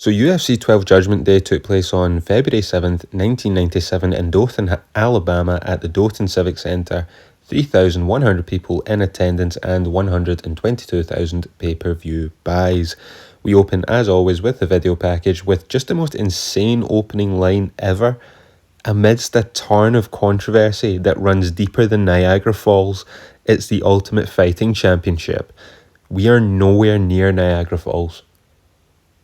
So UFC 12 Judgement Day took place on February 7th, 1997 in Dothan, Alabama at the Dothan Civic Center. 3,100 people in attendance and 122,000 pay-per-view buys. We open, as always, with the video package with just the most insane opening line ever. Amidst a torrent of controversy that runs deeper than Niagara Falls, it's the Ultimate Fighting Championship. We are nowhere near Niagara Falls.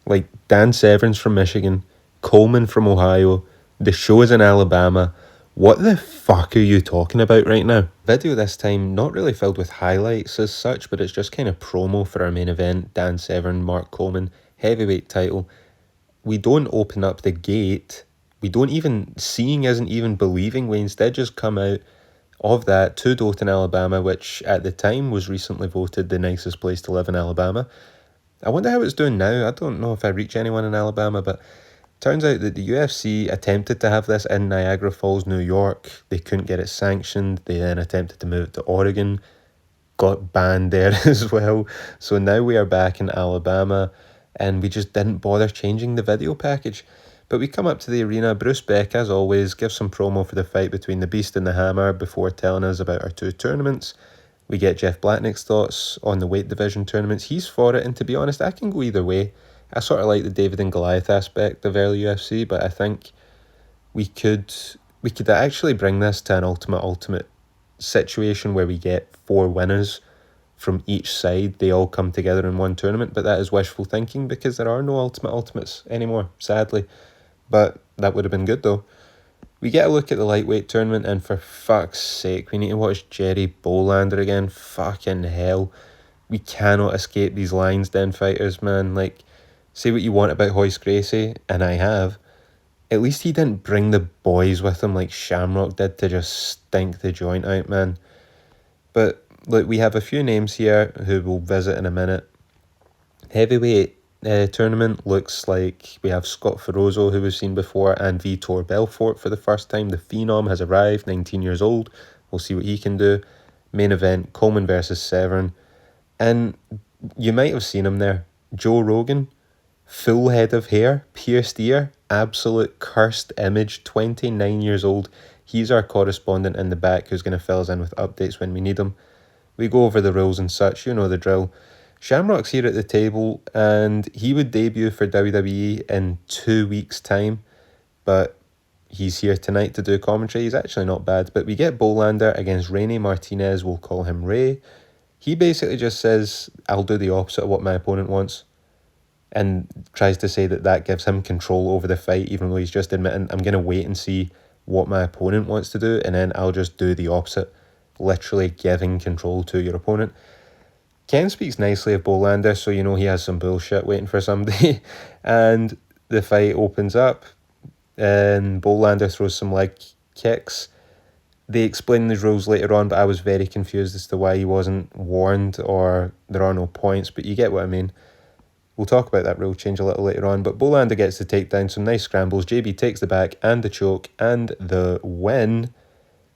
Like, Dan Severn's from Michigan, Coleman from Ohio, the show is in Alabama. What the fuck are you talking about right now? Video this time not really filled with highlights as such, but it's just kind of promo for our main event, Dan Severn, Mark Coleman, heavyweight title. We don't open up the gate. We don't even, seeing isn't even believing. We instead just come out of that to Dothan, Alabama, which at the time was recently voted the nicest place to live in Alabama. I wonder how it's doing now. I don't know if I reach anyone in Alabama, but turns out that the UFC attempted to have this in Niagara Falls, New York. They couldn't get it sanctioned. They then attempted to move it to Oregon, got banned there as well. So now we are back in Alabama, and we just didn't bother changing the video package. But we come up to the arena. Bruce Beck, as always, gives some promo for the fight between the Beast and the Hammer before telling us about our two tournaments. We get Jeff Blatnick's thoughts on the weight division tournaments. He's for it, and to be honest, I can go either way. I sort of like the David and Goliath aspect of early UFC, but I think we could actually bring this to an ultimate situation where we get 4 winners from each side. They all come together in one tournament, but that is wishful thinking because there are no ultimates anymore, sadly. But that would have been good though. We get a look at the lightweight tournament, and for fuck's sake, we need to watch Jerry Bohlander again. Fucking hell. We cannot escape these Lions Den fighters, man. Like, say what you want about Hoist Gracie, and I have. At least he didn't bring the boys with him like Shamrock did to just stink the joint out, man. But, look, we have a few names here who we'll visit in a minute. Heavyweight tournament looks like we have Scott Ferozzo, who we've seen before, and Vitor Belfort for the first time. The Phenom has arrived, 19 years old. We'll see what he can do. Main event, Coleman versus Severn. And you might have seen him there. Joe Rogan, full head of hair, pierced ear, absolute cursed image, 29 years old. He's our correspondent in the back who's going to fill us in with updates when we need him. We go over the rules and such, you know the drill. Shamrock's here at the table, and he would debut for WWE in 2 weeks' time, but he's here tonight to do commentary. He's actually not bad, but we get Bohlander against Rene Martinez. We'll call him Ray. He basically just says, I'll do the opposite of what my opponent wants, and tries to say that gives him control over the fight, even though he's just admitting, I'm going to wait and see what my opponent wants to do, and then I'll just do the opposite, literally giving control to your opponent. Ken speaks nicely of Bohlander, so you know he has some bullshit waiting for somebody. And the fight opens up, and Bohlander throws some leg kicks. They explain the rules later on, but I was very confused as to why he wasn't warned or there are no points, but you get what I mean. We'll talk about that rule change a little later on, but Bohlander gets the takedown, some nice scrambles. JB takes the back and the choke and the win.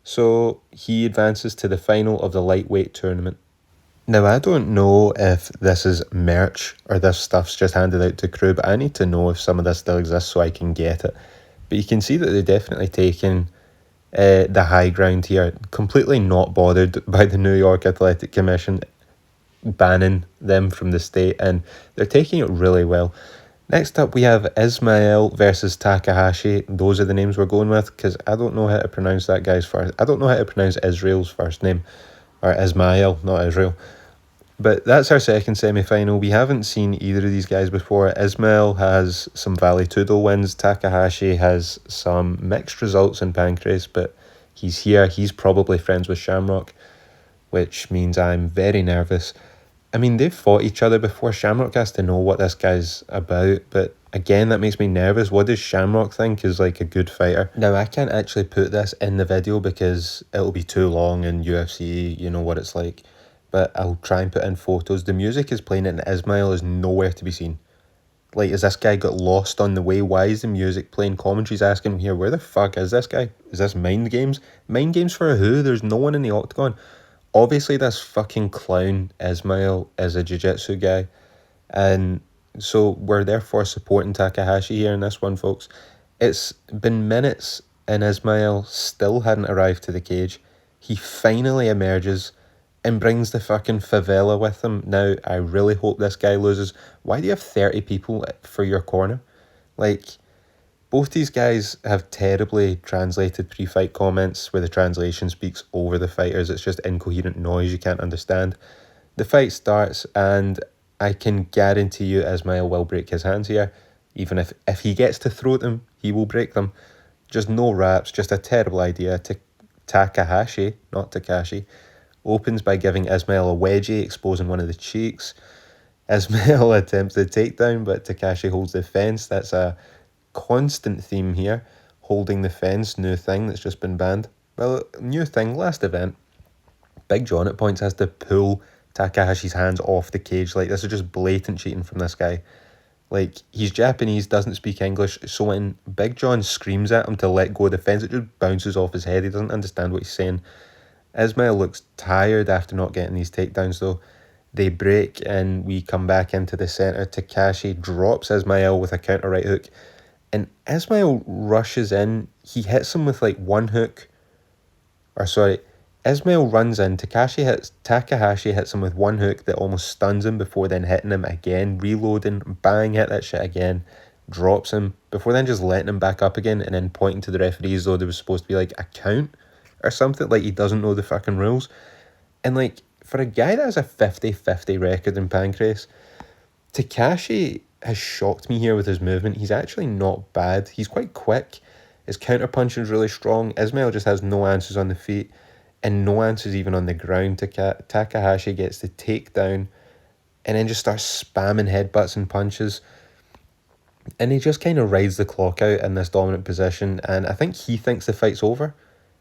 So he advances to the final of the lightweight tournament. Now, I don't know if this is merch or this stuff's just handed out to crew, but I need to know if some of this still exists so I can get it. But you can see that they're definitely taking the high ground here, completely not bothered by the New York Athletic Commission banning them from the state, and they're taking it really well. Next up, we have Ismail versus Takahashi. Those are the names we're going with, because I don't know how to pronounce that guy's first. I don't know how to pronounce Israel's first name, or Ismail, not Israel. But that's our second semi-final. We haven't seen either of these guys before. Ismail has some Vale Tudo wins. Takahashi has some mixed results in Pancrase, but he's here. He's probably friends with Shamrock, which means I'm very nervous. I mean, they've fought each other before. Shamrock has to know what this guy's about, but again, that makes me nervous. What does Shamrock think is like a good fighter? Now, I can't actually put this in the video because it'll be too long in UFC, you know what it's like. But I'll try and put in photos. The music is playing and Ismail is nowhere to be seen. Like, has this guy got lost on the way? Why is the music playing? Commentary's asking him here, where the fuck is this guy? Is this mind games? Mind games for who? There's no one in the octagon. Obviously, this fucking clown Ismail is a jiu-jitsu guy. And So we're therefore supporting Takahashi here in this one, folks. It's been minutes and Ismail still hadn't arrived to the cage. He finally emerges and brings the fucking favela with him. Now, I really hope this guy loses. Why do you have 30 people for your corner? Like, both these guys have terribly translated pre-fight comments where the translation speaks over the fighters. It's just incoherent noise you can't understand. The fight starts and I can guarantee you Ismail will break his hands here. Even if he gets to throw them, he will break them. Just no wraps, just a terrible idea. Takahashi, not Takashi, opens by giving Ismail a wedgie, exposing one of the cheeks. Ismail attempts the takedown, but Takashi holds the fence. That's a constant theme here. Holding the fence, new thing that's just been banned. Well, new thing, last event. Big John at points has to pull Takahashi's hands off the cage. Like, this is just blatant cheating from this guy. Like, he's Japanese, doesn't speak English, so when Big John screams at him to let go of the fence, it just bounces off his head. He doesn't understand what he's saying. Ismail looks tired after not getting these takedowns, though. They break, and we come back into the centre. Takashi drops Ismail with a counter right hook, and Ismail rushes in. He hits him with, like, one hook. Ismail runs in, Takahashi hits him with one hook that almost stuns him before then hitting him again, reloading, bang, hit that shit again, drops him, before then just letting him back up again and then pointing to the referee as though there was supposed to be like a count or something, like he doesn't know the fucking rules. And like, for a guy that has a 50-50 record in Pancrase, Takashi has shocked me here with his movement. He's actually not bad. He's quite quick. His counter punching is really strong. Ismail just has no answers on the feet. And no answers even on the ground. Takahashi gets the takedown and then just starts spamming headbutts and punches. And he just kind of rides the clock out in this dominant position. And I think he thinks the fight's over.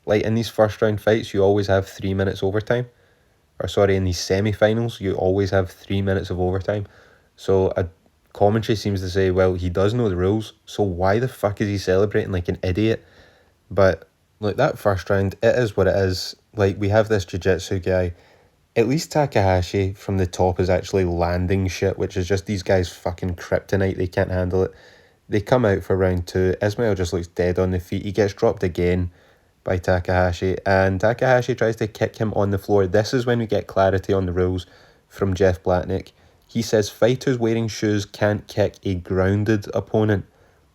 Like, in these first round fights, you always have 3 minutes overtime. In these semi-finals, you always have 3 minutes of overtime. So a commentary seems to say, well, he does know the rules, so why the fuck is he celebrating like an idiot? But like, that first round, it is what it is. Like, we have this jiu-jitsu guy. At least Takahashi from the top is actually landing shit, which is just these guys fucking kryptonite. They can't handle it. They come out for round 2. Ismail just looks dead on the feet. He gets dropped again by Takahashi, and Takahashi tries to kick him on the floor. This is when we get clarity on the rules from Jeff Blatnick. He says fighters wearing shoes can't kick a grounded opponent.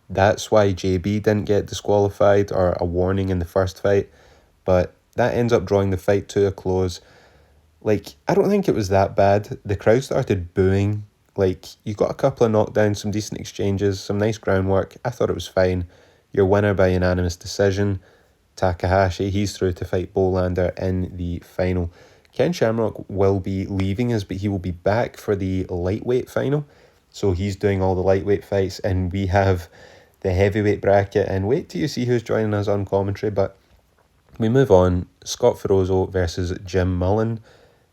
That's why JB didn't get disqualified or a warning in the first fight. But that ends up drawing the fight to a close. Like, I don't think it was that bad. The crowd started booing. Like, you got a couple of knockdowns, some decent exchanges, some nice groundwork. I thought it was fine. Your winner by unanimous decision, Takahashi. He's through to fight Bohlander in the final. Ken Shamrock will be leaving us, but he will be back for the lightweight final. So he's doing all the lightweight fights, and we have the heavyweight bracket. And wait till you see who's joining us on commentary. But we move on. Scott Ferozzo versus Jim Mullen.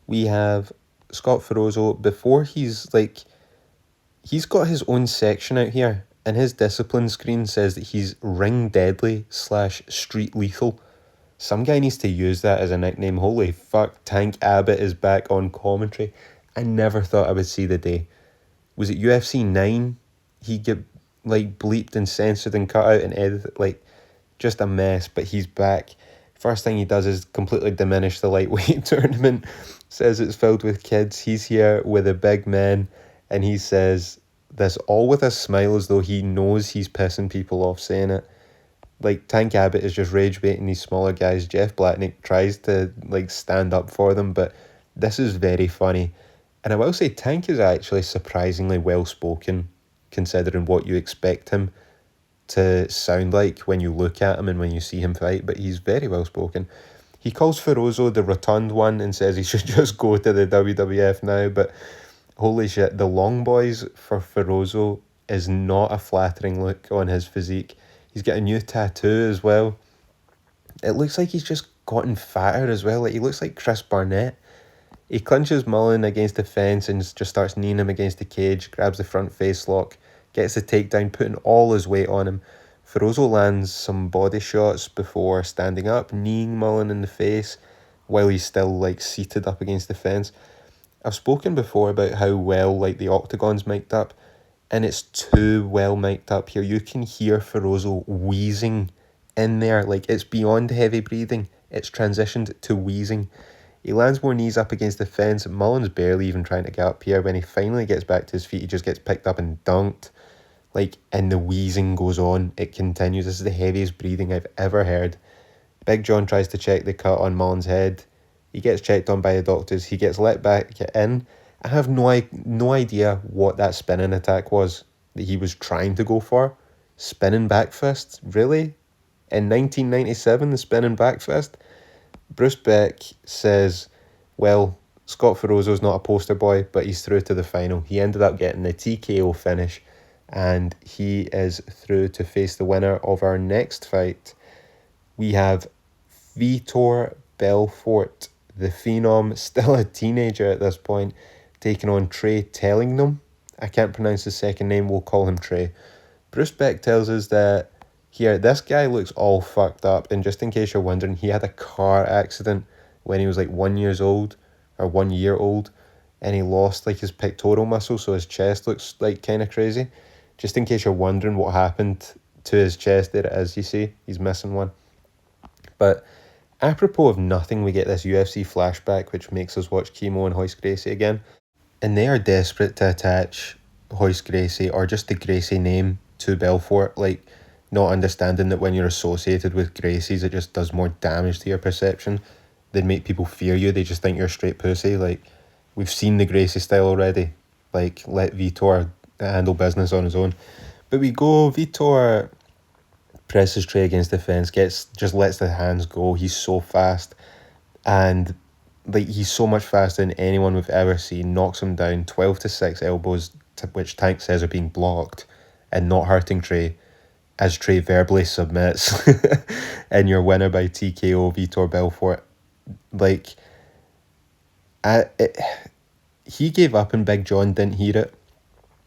We have Scott Ferozzo, before he's got his own section out here, and his discipline screen says that he's ring deadly / street lethal. Some guy needs to use that as a nickname. Holy fuck, Tank Abbott is back on commentary. I never thought I would see the day. Was it UFC 9? He get bleeped and censored and cut out and edited, just a mess, but he's back. First thing he does is completely diminish the lightweight tournament, says it's filled with kids. He's here with a big man, and he says this all with a smile as though he knows he's pissing people off saying it. Tank Abbott is just rage baiting these smaller guys. Jeff Blatnick tries to stand up for them, but this is very funny. And I will say Tank is actually surprisingly well spoken, considering what you expect him to sound like when you look at him and when you see him fight, but he's very well spoken. He calls Ferozzo the rotund one and says he should just go to the WWF now, but holy shit, the long boys for Ferozzo is not a flattering look on his physique. He's got a new tattoo as well. It looks like he's just gotten fatter as well. He looks like Chris Barnett. He clinches Mullen against the fence and just starts kneeing him against the cage, grabs the front face lock, gets the takedown, putting all his weight on him. Ferozzo lands some body shots before standing up, kneeing Mullen in the face while he's still seated up against the fence. I've spoken before about how well the octagon's mic'd up. and it's too well mic'd up here. You can hear Ferozo wheezing in there. Like, it's beyond heavy breathing. It's transitioned to wheezing. He lands more knees up against the fence. Mullen's barely even trying to get up here. When he finally gets back to his feet, he just gets picked up and dunked. Like, and the wheezing goes on. It continues. This is the heaviest breathing I've ever heard. Big John tries to check the cut on Mullen's head. He gets checked on by the doctors. He gets let back in. I have no idea what that spinning attack was that he was trying to go for. Spinning back fist? Really? In 1997, the spinning back fist? Bruce Beck says, well, Scott Ferozo's not a poster boy, but he's through to the final. He ended up getting the TKO finish, and he is through to face the winner of our next fight. We have Vitor Belfort, the phenom, still a teenager at this point, taking on Trey Tellingham. I can't pronounce his second name, we'll call him Trey. Bruce Beck tells us that here, this guy looks all fucked up, and just in case you're wondering, he had a car accident when he was like 1 year old, and he lost like his pectoral muscle, so his chest looks like kind of crazy. Just in case you're wondering what happened to his chest, there it is, you see, he's missing one. But apropos of nothing, we get this UFC flashback, which makes us watch Chemo and Royce Gracie again. And they are desperate to attach Royce Gracie, or just the Gracie name, to Belfort, like, not understanding that when you're associated with Gracies, it just does more damage to your perception than make people fear you. They just think you're a straight pussy. Like, we've seen the Gracie style already. Like, let Vitor handle business on his own. But we go, Vitor presses Trey against the fence, just lets the hands go. He's so fast, and like, he's so much faster than anyone we've ever seen. Knocks him down, 12-6 elbows, which Tank says are being blocked and not hurting Trey, as Trey verbally submits. And your winner by TKO, Vitor Belfort. Like, he gave up and Big John didn't hear it.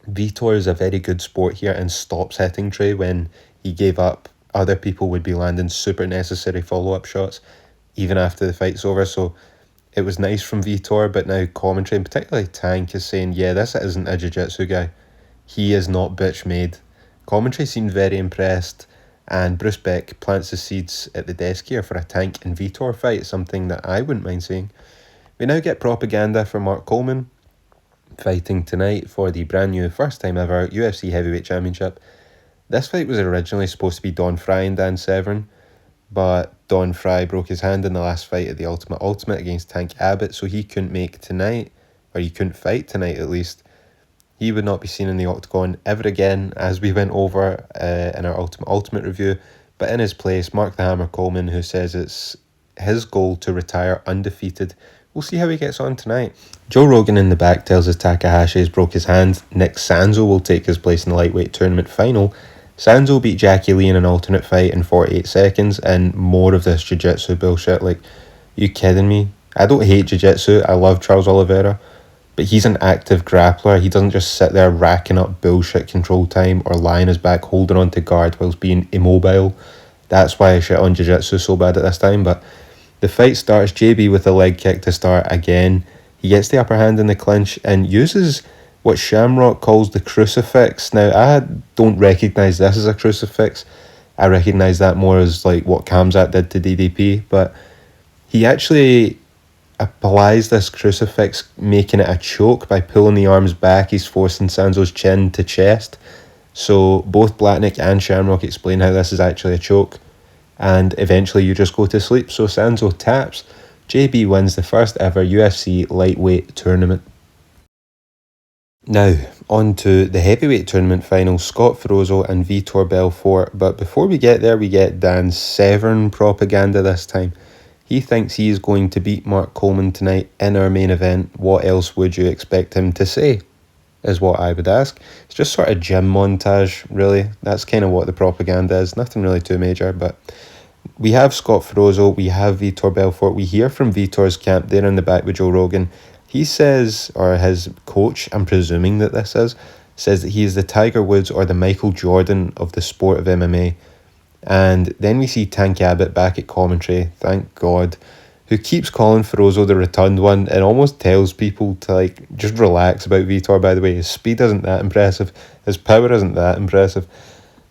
Vitor is a very good sport here and stops hitting Trey when he gave up. Other people would be landing super necessary follow-up shots even after the fight's over. So it was nice from Vitor, but now commentary, and particularly Tank, is saying, yeah, this isn't a jiu-jitsu guy. He is not bitch made. Commentary seemed very impressed, and Bruce Beck plants the seeds at the desk here for a Tank and Vitor fight, something that I wouldn't mind seeing. We now get propaganda for Mark Coleman, fighting tonight for the brand new first time ever UFC Heavyweight Championship. This fight was originally supposed to be Don Fry and Dan Severn, but Don Fry broke his hand in the last fight at the Ultimate against Tank Abbott, so he couldn't make tonight, or he couldn't fight tonight at least. He would not be seen in the octagon ever again, as we went over in our Ultimate review. But in his place, Mark the Hammer Coleman, who says it's his goal to retire undefeated. We'll see how he gets on tonight. Joe Rogan in the back tells us Takahashi has broke his hand. Nick Sanzo will take his place in the lightweight tournament final. Sanzo beat Jackie Lee in an alternate fight in 48 seconds, and more of this jiu-jitsu bullshit. Like, you kidding me? I don't hate jiu-jitsu. I love Charles Oliveira. But he's an active grappler. He doesn't just sit there racking up bullshit control time or lying his back holding on to guard whilst being immobile. That's why I shit on jiu-jitsu so bad at this time. But the fight starts, JB with a leg kick to start again. He gets the upper hand in the clinch and uses what Shamrock calls the crucifix. Now, I don't recognise this as a crucifix. I recognise that more as like what Kamzat did to DDP. But he actually applies this crucifix, making it a choke by pulling the arms back. He's forcing Sanzo's chin to chest. So both Blatnick and Shamrock explain how this is actually a choke, and eventually you just go to sleep. So Sanzo taps. JB wins the first ever UFC lightweight tournament. Now, on to the heavyweight tournament final, Scott Ferozo and Vitor Belfort. But before we get there, we get Dan's Severn propaganda this time. He thinks he is going to beat Mark Coleman tonight in our main event. What else would you expect him to say, is what I would ask. It's just sort of gym montage, really. That's kind of what the propaganda is. Nothing really too major, but we have Scott Ferozo, we have Vitor Belfort. We hear from Vitor's camp there in the back with Joe Rogan. He says, or his coach, I'm presuming that this is, says that he is the Tiger Woods or the Michael Jordan of the sport of MMA. And then we see Tank Abbott back at commentary, thank God, who keeps calling Ferozo the rotund one and almost tells people to, like, just relax about Vitor, by the way. His speed isn't that impressive. His power isn't that impressive.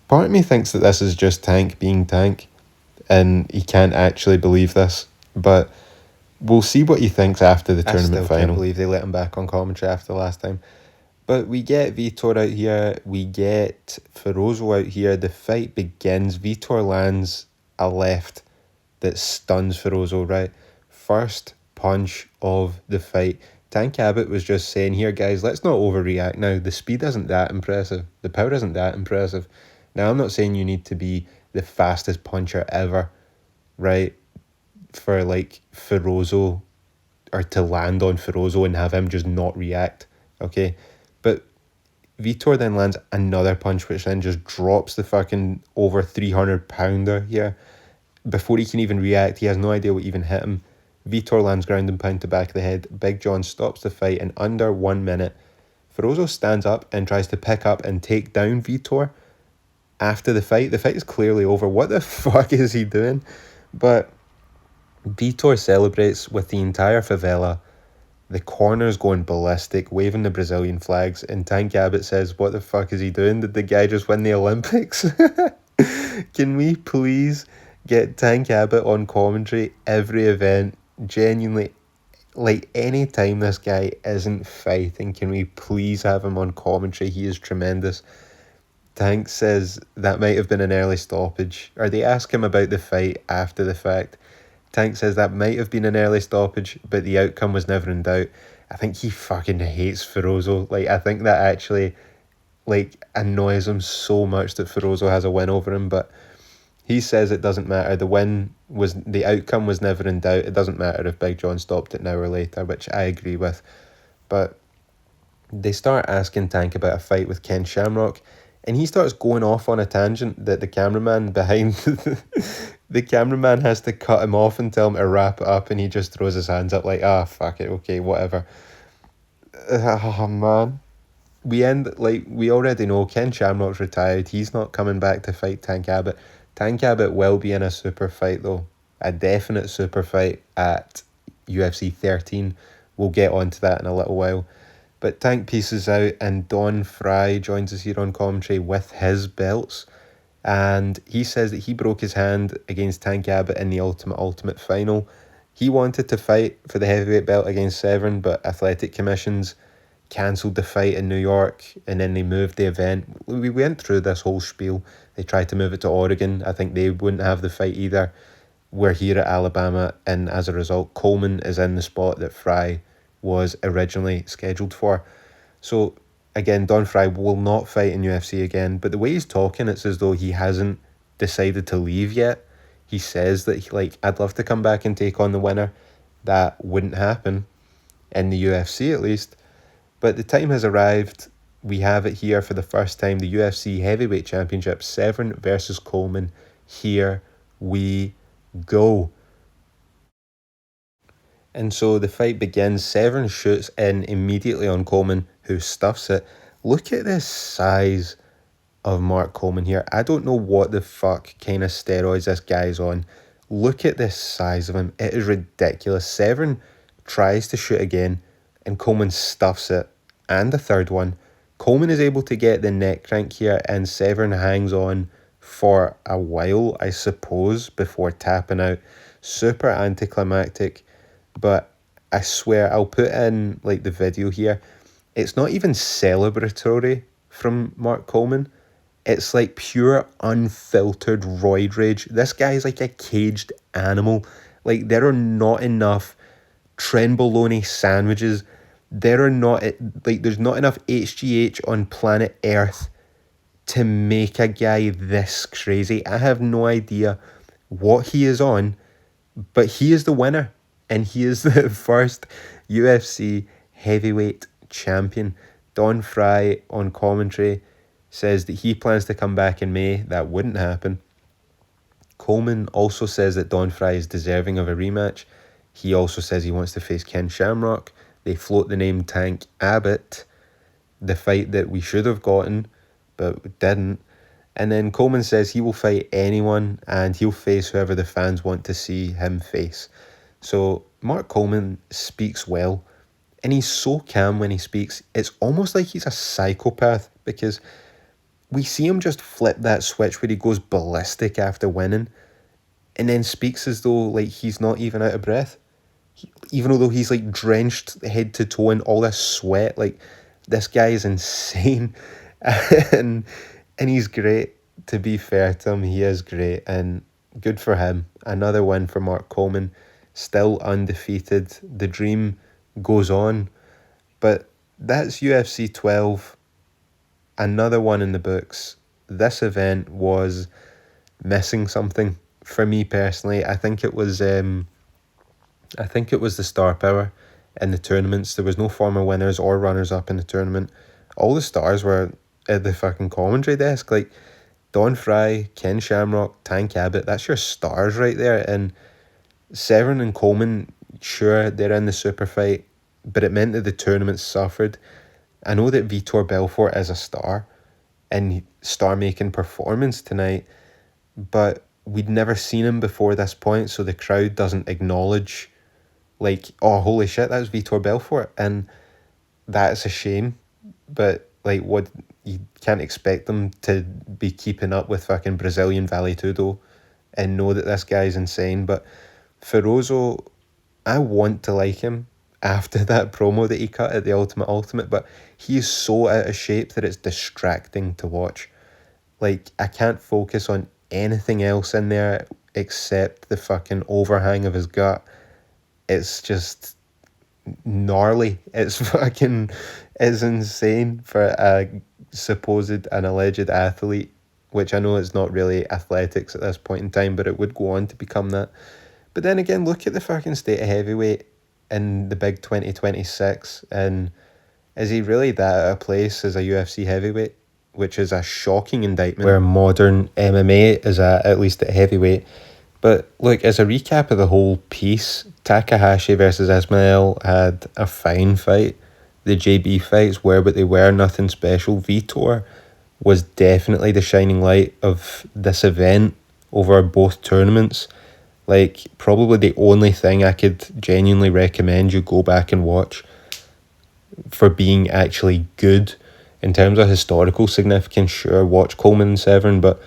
Part of me thinks that this is just Tank being Tank, and he can't actually believe this. But we'll see what he thinks after the tournament final. I can't believe they let him back on commentary after the last time. But we get Vitor out here. We get Ferozo out here. The fight begins. Vitor lands a left that stuns Ferozo, right? First punch of the fight. Tank Abbott was just saying, here, guys, let's not overreact now. The speed isn't that impressive. The power isn't that impressive. Now, I'm not saying you need to be the fastest puncher ever, right? For, like, Ferozo, or to land on Ferozo and have him just not react, okay? But Vitor then lands another punch, which then just drops the fucking over 300 pounder here. Before he can even react, he has no idea what even hit him. Vitor lands ground and pound to back of the head. Big John stops the fight in under 1 minute. Ferozo stands up and tries to pick up and take down Vitor after the fight. The fight is clearly over. What the fuck is he doing? But Vitor celebrates with the entire favela. The corner's going ballistic, waving the Brazilian flags, and Tank Abbott says, what the fuck is he doing? Did the guy just win the Olympics? Can we please get Tank Abbott on commentary every event? Genuinely, like, any time this guy isn't fighting, can we please have him on commentary? He is tremendous. Tank says that might have been an early stoppage, or they ask him about the fight after the fact. Tank says that might have been an early stoppage, but the outcome was never in doubt. I think he fucking hates Ferozo. Like, I think that actually, like, annoys him so much that Ferozo has a win over him, but he says it doesn't matter. The outcome was never in doubt. It doesn't matter if Big John stopped it now or later, which I agree with. But they start asking Tank about a fight with Ken Shamrock, and he starts going off on a tangent that the cameraman behind the cameraman has to cut him off and tell him to wrap it up, and he just throws his hands up like, fuck it, okay, whatever. Oh, man. We already know Ken Shamrock's retired. He's not coming back to fight Tank Abbott. Tank Abbott will be in a super fight, though. A definite super fight at UFC 13. We'll get onto that in a little while. But Tank pieces out, and Don Fry joins us here on commentary with his belts. And he says that he broke his hand against Tank Abbott in the Ultimate final. He wanted to fight for the heavyweight belt against Severn, but athletic commissions cancelled the fight in New York, and then they moved the event. We went through this whole spiel. They tried to move it to Oregon. I think they wouldn't have the fight either. We're here at Alabama, and as a result, Coleman is in the spot that Fry was originally scheduled for. So, again, Don Fry will not fight in UFC again, but the way he's talking, it's as though he hasn't decided to leave yet. He says that, I'd love to come back and take on the winner. That wouldn't happen, in the UFC at least. But the time has arrived. We have it here for the first time, the UFC Heavyweight Championship, Severn versus Coleman. Here we go. And so the fight begins. Severn shoots in immediately on Coleman, who stuffs it. Look at this size of Mark Coleman here. I don't know what the fuck kind of steroids this guy's on. Look at this size of him. It is ridiculous. Severn tries to shoot again, and Coleman stuffs it. And the third one. Coleman is able to get the neck crank here, and Severn hangs on for a while, I suppose, before tapping out. Super anticlimactic, but I swear, I'll put in the video here. It's not even celebratory from Mark Coleman. It's like pure unfiltered roid rage. This guy is like a caged animal. There are not enough trenbolone sandwiches. There's not enough HGH on planet Earth to make a guy this crazy. I have no idea what he is on, but he is the winner, and he is the first UFC heavyweight champion. Don Fry on commentary says that he plans to come back in May. That wouldn't happen. Coleman also says that Don Fry is deserving of a rematch. He also says he wants to face Ken Shamrock. They float the name Tank Abbott, the fight that we should have gotten, but didn't. And then Coleman says he will fight anyone, and he'll face whoever the fans want to see him face. So Mark Coleman speaks well, and he's so calm when he speaks. It's almost like he's a psychopath, because we see him just flip that switch where he goes ballistic after winning, and then speaks as though like he's not even out of breath, even though he's like drenched head to toe in all this sweat. Like, this guy is insane. and he's great. To be fair to him, he is great, and good for him. Another win for Mark Coleman, still undefeated. The dream goes on. But that's UFC 12, another one in the books. This event was missing something for me personally. I think it was the star power in the tournaments. There was no former winners or runners up in the tournament. All the stars were at the fucking commentary desk. Like, Don Fry, Ken Shamrock, Tank Abbott, that's your stars right there. And Severn and Coleman, sure, they're in the super fight, but it meant that the tournament suffered. I know that Vitor Belfort is a star and star-making performance tonight, but we'd never seen him before this point, so the crowd doesn't acknowledge, like, oh, holy shit, that's Vitor Belfort, and that's a shame. But, like, what, you can't expect them to be keeping up with fucking Brazilian Vale Tudo and know that this guy's insane. But Ferozo, I want to like him after that promo that he cut at the Ultimate, but he's so out of shape that it's distracting to watch. Like, I can't focus on anything else in there except the fucking overhang of his gut. It's just gnarly. It's fucking, it's insane for a supposed and alleged athlete, which I know is not really athletics at this point in time, but it would go on to become that. But then again, look at the fucking state of heavyweight in the big 2026, and is he really that out of place as a UFC heavyweight? Which is a shocking indictment where modern MMA is at least at heavyweight. But look, as a recap of the whole piece, Takahashi versus Ismail had a fine fight. The JB fights were what they were, nothing special. Vitor was definitely the shining light of this event over both tournaments. Like, probably the only thing I could genuinely recommend you go back and watch for being actually good. In terms of historical significance, sure, watch Coleman and Severn, but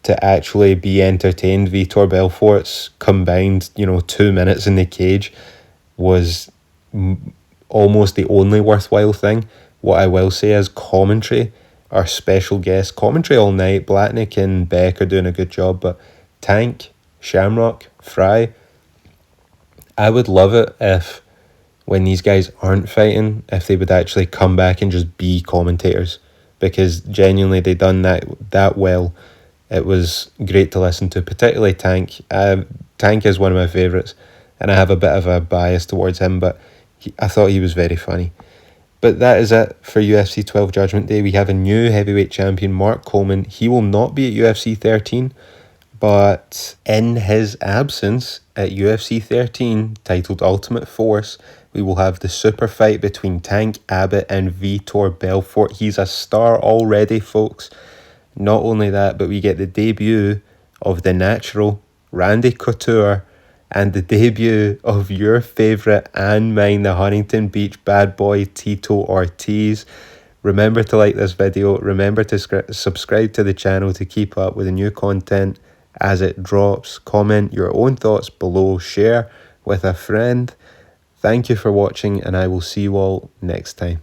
to actually be entertained, Vitor Belfort's combined, 2 minutes in the cage was almost the only worthwhile thing. What I will say is commentary, our special guest, commentary all night, Blatnick and Beck are doing a good job, but Tank, Shamrock, Fry, I would love it if, when these guys aren't fighting, if they would actually come back and just be commentators, because genuinely they done that well. It was great to listen to, particularly Tank. Tank is one of my favourites, and I have a bit of a bias towards him, but I thought he was very funny. But that is it for UFC 12 Judgment Day. We have a new heavyweight champion, Mark Coleman. He will not be at UFC 13, but in his absence at UFC 13, titled Ultimate Force, we will have the super fight between Tank Abbott and Vitor Belfort. He's a star already, folks. Not only that, but we get the debut of the natural, Randy Couture, and the debut of your favourite and mine, the Huntington Beach bad boy, Tito Ortiz. Remember to like this video. Remember to subscribe to the channel to keep up with the new content as it drops. Comment your own thoughts below. Share with a friend. Thank you for watching, and I will see you all next time.